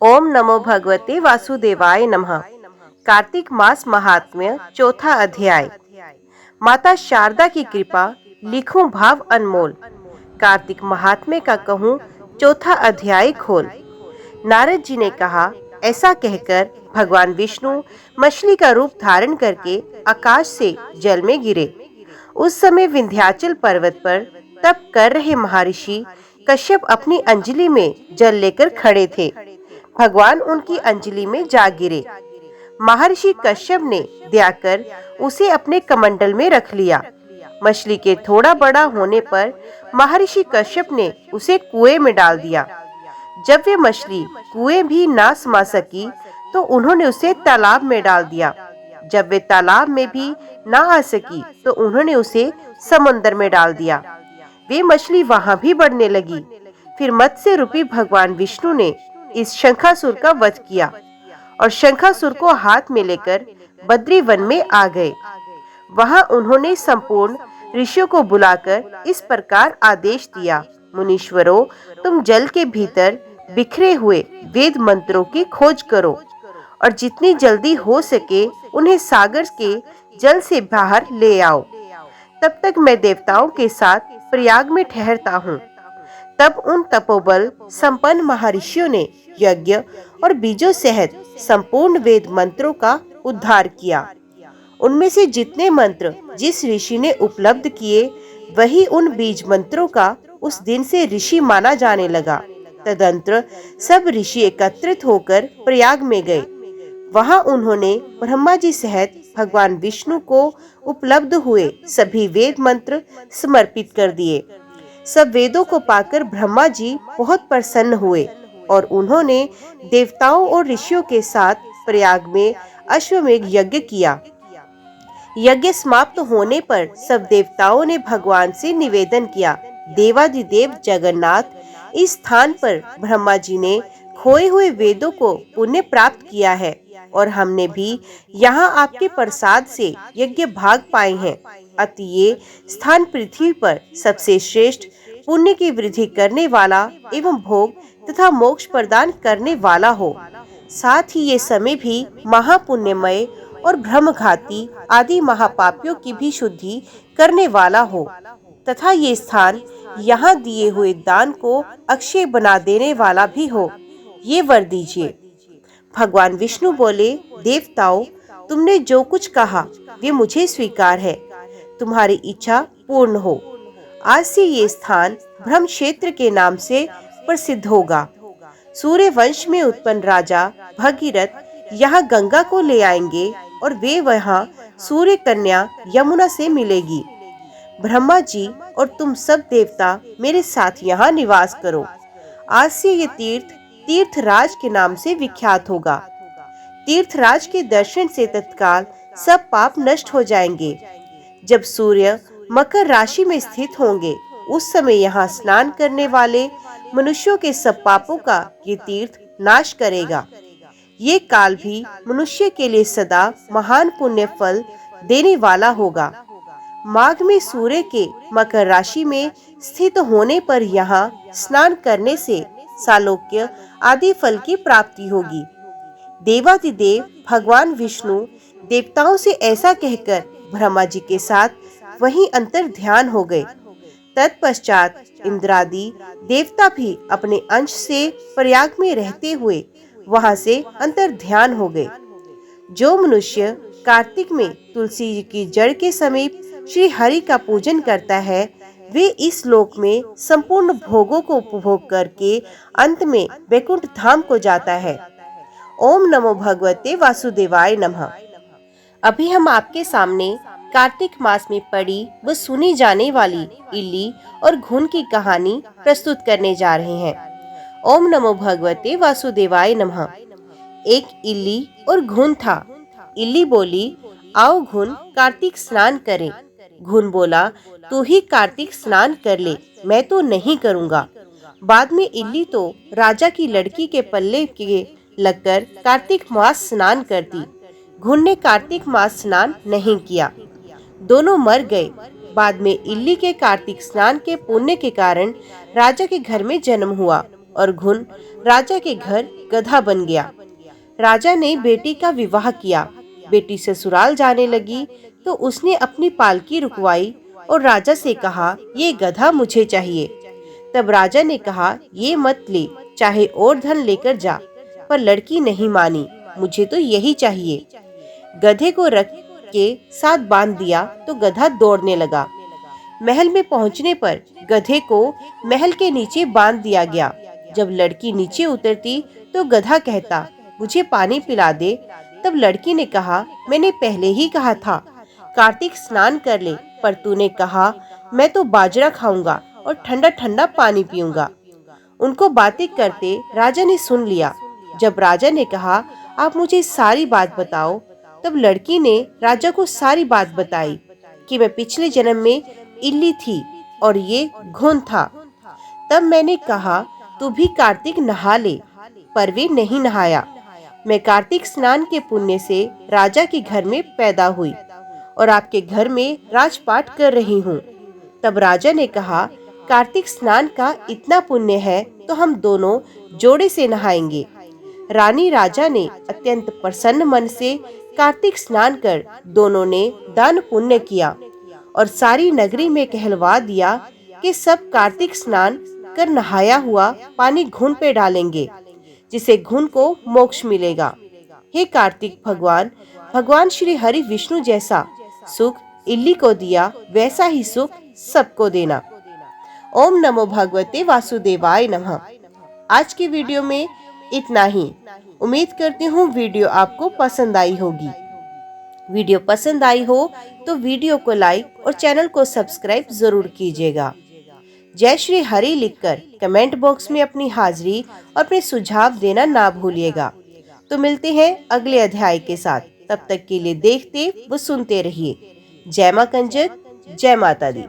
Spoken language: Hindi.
ओम नमो भगवते वासुदेवाय नमः। कार्तिक मास महात्म्य चौथा अध्याय। माता शारदा की कृपा, लिखूं भाव अनमोल। कार्तिक महात्म्य का कहूँ चौथा अध्याय खोल। नारद जी ने कहा, ऐसा कहकर भगवान विष्णु मछली का रूप धारण करके आकाश से जल में गिरे। उस समय विंध्याचल पर्वत पर तप कर रहे महर्षि कश्यप अपनी अंजलि में जल लेकर खड़े थे। भगवान उनकी अंजलि में जा गिरे। महर्षि कश्यप ने दया कर उसे अपने कमंडल में रख लिया। मछली के थोड़ा बड़ा होने पर महर्षि कश्यप ने उसे कुएं में डाल दिया। जब वे मछली कुएं भी ना समा सकी तो उन्होंने उसे तालाब में डाल दिया। जब वे तालाब में भी ना आ सकी तो उन्होंने उसे समुद्र में डाल दिया। वे मछली वहां भी बढ़ने लगी। फिर मत्स्य रूपी भगवान विष्णु ने इस शंखासुर का वध किया और शंखासुर को हाथ में लेकर बद्री वन में आ गए। वहां उन्होंने संपूर्ण ऋषियों को बुलाकर इस प्रकार आदेश दिया, मुनीश्वरों, तुम जल के भीतर बिखरे हुए वेद मंत्रों की खोज करो और जितनी जल्दी हो सके उन्हें सागर के जल से बाहर ले आओ। तब तक मैं देवताओं के साथ प्रयाग में ठहरता हूँ। तब उन तपोबल संपन्न महर्षियों ने यज्ञ और बीजों सहित संपूर्ण वेद मंत्रों का उद्धार किया। उनमें से जितने मंत्र जिस ऋषि ने उपलब्ध किए, वही उन बीज मंत्रों का उस दिन से ऋषि माना जाने लगा। तदंतर सब ऋषि एकत्रित होकर प्रयाग में गए। वहां उन्होंने ब्रह्मा जी सहित भगवान विष्णु को उपलब्ध हुए सभी वेद मंत्र समर्पित कर दिए। सब वेदों को पाकर ब्रह्मा जी बहुत प्रसन्न हुए और उन्होंने देवताओं और ऋषियों के साथ प्रयाग में अश्वमेध यज्ञ किया। यज्ञ समाप्त होने पर सब देवताओं ने भगवान से निवेदन किया, देवाधिदेव जगन्नाथ, इस स्थान पर ब्रह्मा जी ने खोए हुए वेदों को पुण्य प्राप्त किया है और हमने भी यहाँ आपके प्रसाद से यज्ञ भाग पाए हैं। अतः ये स्थान पृथ्वी पर सबसे श्रेष्ठ पुण्य की वृद्धि करने वाला एवं भोग तथा मोक्ष प्रदान करने वाला हो। साथ ही ये समय भी महापुण्यमय और ब्रह्मघाती आदि महापापियों की भी शुद्धि करने वाला हो तथा ये स्थान यहाँ दिए हुए दान को अक्षय बना देने वाला भी हो। ये वर दीजिए। भगवान विष्णु बोले, देवताओं, तुमने जो कुछ कहा वे मुझे स्वीकार है। तुम्हारी इच्छा पूर्ण हो। आज से ये स्थान ब्रह्म क्षेत्र के नाम से प्रसिद्ध होगा। सूर्य वंश में उत्पन्न राजा भगीरथ यहाँ गंगा को ले आएंगे और वे वहाँ सूर्य कन्या यमुना से मिलेगी। ब्रह्मा जी और तुम सब देवता मेरे साथ यहाँ निवास करो। आज से ये तीर्थ तीर्थराज के नाम से विख्यात होगा। तीर्थराज के दर्शन से तत्काल सब पाप नष्ट हो जाएंगे। जब सूर्य मकर राशि में स्थित होंगे, उस समय यहाँ स्नान करने वाले मनुष्यों के सब पापों का ये तीर्थ नाश करेगा। ये काल भी मनुष्य के लिए सदा महान पुण्य फल देने वाला होगा। माघ में सूर्य के मकर राशि में स्थित होने पर यहाँ स्नान करने से सालोक्य आदि फल की प्राप्ति होगी। देवाधिदेव भगवान विष्णु देवताओं से ऐसा कहकर ब्रह्मा जी के साथ वहीं अंतर ध्यान हो गए। तत्पश्चात इंद्रादि देवता भी अपने अंश से प्रयाग में रहते हुए वहां से अंतर ध्यान हो गए। जो मनुष्य कार्तिक में तुलसी जी की जड़ के समीप श्री हरि का पूजन करता है, वे इस लोक में संपूर्ण भोगों को उपभोग करके अंत में वैकुंठ धाम को जाता है। ओम नमो भगवते वासुदेवाय नमः। अभी हम आपके सामने कार्तिक मास में पढ़ी व सुनी जाने वाली इल्ली और घुन की कहानी प्रस्तुत करने जा रहे हैं। ओम नमो भगवते वासुदेवाय नमः। एक इल्ली और घुन था। इल्ली बोली, आओ घुन, कार्तिक स्नान करें। घुन बोला, तू ही कार्तिक स्नान कर ले, मैं तो नहीं करूँगा। बाद में इल्ली तो राजा की लड़की के पल्ले के लगकर कार्तिक मास स्नान करती। घुन ने कार्तिक मास स्नान नहीं किया। दोनों मर गए। बाद में इल्ली के कार्तिक स्नान के पुण्य के कारण राजा के घर में जन्म हुआ। और घुन राजा के घर गधा बन गया। राजा ने बेटी का विवाह किया। बेटी ससुराल जाने लगी तो उसने अपनी पालकी रुकवाई और राजा से कहा, ये गधा मुझे चाहिए। तब राजा ने कहा, ये मत ले, चाहे और धन लेकर जा। पर लड़की नहीं मानी, मुझे तो यही चाहिए। गधे को रख के साथ बांध दिया तो गधा दौड़ने लगा। महल में पहुंचने पर गधे को महल के नीचे बांध दिया गया। जब लड़की नीचे उतरती तो गधा कहता, मुझे पानी पिला दे। तब लड़की ने कहा, मैंने पहले ही कहा था कार्तिक स्नान कर ले, पर तूने कहा मैं तो बाजरा खाऊंगा और ठंडा ठंडा पानी पीऊंगा। उनको बातें करते राजा ने सुन लिया। जब राजा ने कहा, आप मुझे सारी बात बताओ, तब लड़की ने राजा को सारी बात बताई कि मैं पिछले जन्म में इल्ली थी और ये घुन था। तब मैंने कहा, तू भी कार्तिक नहा ले, पर वे नहीं नहाया। मैं कार्तिक स्नान के पुण्य से राजा के घर में पैदा हुई और आपके घर में राजपाट कर रही हूँ। तब राजा ने कहा, कार्तिक स्नान का इतना पुण्य है तो हम दोनों जोड़े से नहाएंगे। रानी राजा ने अत्यंत प्रसन्न मन से कार्तिक स्नान कर दोनों ने दान पुण्य किया और सारी नगरी में कहलवा दिया कि सब कार्तिक स्नान कर नहाया हुआ पानी घुन पे डालेंगे, जिसे घुन को मोक्ष मिलेगा। हे कार्तिक भगवान, भगवान श्री हरि विष्णु जैसा सुख इल्ली को दिया, वैसा ही सुख सबको देना। ओम नमो भगवते वासुदेवाय नमः। आज की वीडियो में इतना ही। उम्मीद करती हूँ वीडियो आपको पसंद आई होगी। वीडियो पसंद आई हो तो वीडियो को लाइक और चैनल को सब्सक्राइब जरूर कीजिएगा। जय श्री हरि लिखकर कमेंट बॉक्स में अपनी हाजिरी और अपने सुझाव देना ना भूलिएगा। तो मिलते हैं अगले अध्याय के साथ। तब तक के लिए देखते व सुनते रहिए। जय मां कंजक, जय माता दी।